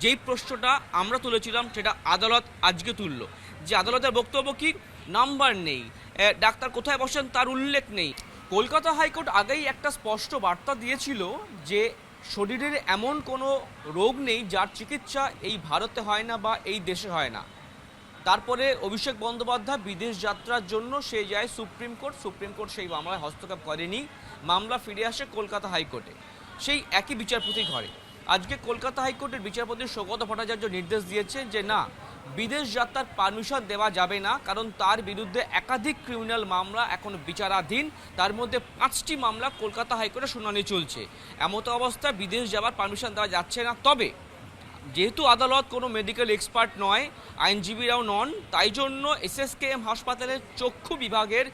যেই প্রশ্নটা আমরা তুলেছিলাম সেটা আদালত আজকে তুলল। যে আদালতের বক্তব্য কি, নাম্বার নেই, ডাক্তার কোথায় বসেন তার উল্লেখ নেই। কলকাতা হাইকোর্ট আগেই একটা স্পষ্ট বার্তা দিয়েছিল যে শরীরের এমন কোনো রোগ নেই যার চিকিৎসা এই ভারতে হয় না বা এই দেশে হয় না। তারপরে অভিষেক বন্দ্যোপাধ্যায় বিদেশ যাত্রার জন্য সে যায় সুপ্রিম কোর্ট সেই মামলায় হস্তক্ষেপ করেনি, মামলা ফিরে আসে কলকাতা হাইকোর্টে, সেই একই বিচারপতি ঘরে। আজকে কলকাতা হাইকোর্টের বিচারপতি সৌগত ভট্টাচার্য নির্দেশ দিয়েছে যে না, বিদেশ যাত্রার পারমিশন দেওয়া যাবে না, কারণ তার বিরুদ্ধে একাধিক ক্রিমিনাল মামলা এখন বিচারাধীন, তার মধ্যে 5টি মামলা কলকাতা হাইকোর্টে শুনানি চলছে। এমতো অবস্থায় বিদেশ যাওয়ার পারমিশন দেওয়া যাচ্ছে না। তবে যেহেতু আদালত কোনো মেডিকেল এক্সপার্ট নয়, আইনজীবীরাও নন, তাই জন্য এসএসকেএম হাসপাতালের চক্ষু বিভাগের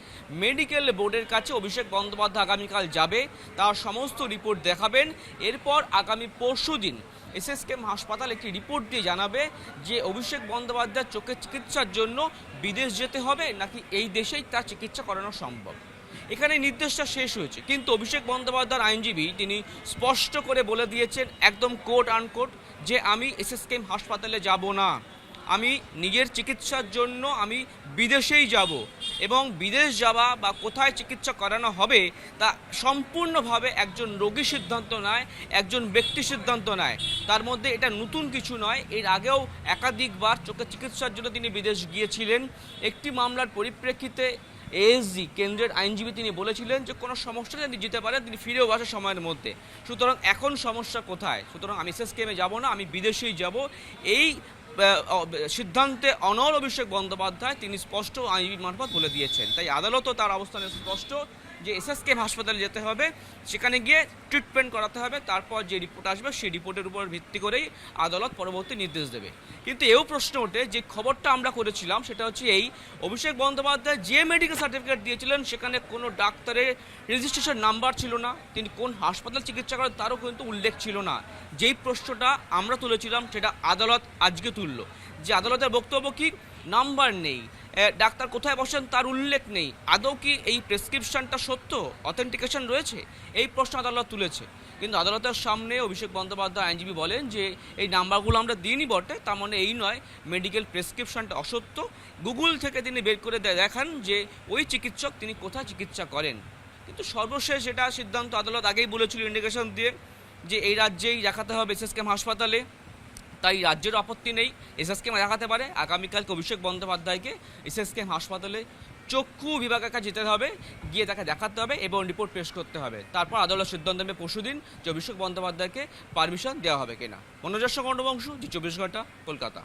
মেডিকেল বোর্ডের কাছে অভিষেক বন্দ্যোপাধ্যায় আগামীকাল যাবে, তার সমস্ত রিপোর্ট দেখাবেন। এরপর আগামী পরশুদিন এসএসকেএম হাসপাতাল একটি রিপোর্ট দিয়ে জানাবে যে অভিষেক বন্দ্যোপাধ্যায়ের চোখের চিকিৎসার জন্য বিদেশ যেতে হবে নাকি এই দেশেই তার চিকিৎসা করানো সম্ভব। এখানে নির্দেশটা শেষ হয়েছে, কিন্তু অভিষেক বন্দ্যোপাধ্যায়ের আইনজীবী তিনি স্পষ্ট করে বলে দিয়েছেন, একদম কোট আনকোট, যে আমি এসএসকেএম হাসপাতালে যাব না, আমি নিজের চিকিৎসার জন্য আমি বিদেশেই যাব, এবং বিদেশ যাওয়া বা কোথায় চিকিৎসা করানো হবে তা সম্পূর্ণভাবে একজন রোগী সিদ্ধান্ত নেয়, একজন ব্যক্তি সিদ্ধান্ত নেয়। তার মধ্যে এটা নতুন কিছু নয়, এর আগেও একাধিকবার চোখের চিকিৎসার জন্য তিনি বিদেশ গিয়েছিলেন। একটি মামলার পরিপ্রেক্ষিতে এএসজি কেন্দ্রের আইনজীবী তিনি বলেছিলেন যে কোনো সমস্যা যদি যেতে পারে তিনি ফিরেও আসে সময়ের মধ্যে। সুতরাং এখন সমস্যা কোথায়? সুতরাং আমি এসএসকেএমে যাব না, আমি বিদেশেই যাব, এই সিদ্ধান্তে অনড় অভিষেক বন্দ্যোপাধ্যায় তিনি স্পষ্ট আইনজীবী মারফত বলে দিয়েছেন। তাই আদালতও তার অবস্থানে স্পষ্ট যে এসএসকেএম হাসপাতালে যেতে হবে, সেখানে গিয়ে ট্রিটমেন্ট করাতে হবে, তারপর যে রিপোর্ট আসবে সেই রিপোর্টের উপর ভিত্তি করেই আদালত পরবর্তী নির্দেশ দেবে। কিন্তু এও প্রশ্ন ওঠে, যে খবরটা আমরা করেছিলাম সেটা হচ্ছে এই, অভিষেক বন্দ্যোপাধ্যায় যে মেডিকেল সার্টিফিকেট দিয়েছিলেন সেখানে কোনো ডাক্তারের রেজিস্ট্রেশন নাম্বার ছিল না, তিনি কোন হাসপাতাল চিকিৎসা করেন তারও কিন্তু উল্লেখ ছিল না। যেই প্রশ্নটা আমরা তুলেছিলাম সেটা আদালত আজকে তুলল। যে আদালতের বক্তব্য কি, নাম্বার নেই, ডাক্তার কোথায় বসেন তার উল্লেখ নেই, আদৌ কি এই প্রেসক্রিপশনটা সত্য, অথেন্টিকেশন রয়েছে, এই প্রশ্ন আদালত তুলেছে। কিন্তু আদালতের সামনে অভিষেক বন্দ্যোপাধ্যায় আইনজীবী বলেন যে এই নাম্বারগুলো আমরা দিইনি বটে, তার মানে এই নয় মেডিকেল প্রেসক্রিপশনটা অসত্য। গুগল থেকে তিনি বের করে দেখান যে ওই চিকিৎসক তিনি কোথায় চিকিৎসা করেন। কিন্তু সর্বশেষ এটা সিদ্ধান্ত আদালত আগেই বলেছিল ইন্ডিকেশন দিয়ে যে এই রাজ্যেই দেখাতে হবে এসএসকেএম হাসপাতালে, তাই রাজ্যের আপত্তি নেই, এসএসকেএম দেখাতে পারে। আগামীকালকে অভিষেক বন্দ্যোপাধ্যায়কে এসএসকেএম হাসপাতালে চক্ষু বিভাগের কাছে যেতে হবে, গিয়ে তাকে দেখাতে হবে এবং রিপোর্ট পেশ করতে হবে। তারপর আদালত সিদ্ধান্ত নেবে পরশুদিন যে অভিষেক বন্দ্যোপাধ্যায়কে পারমিশন দেওয়া হবে কিনা। মনোজস্ব গণবংশ, জি 24 ঘন্টা, কলকাতা।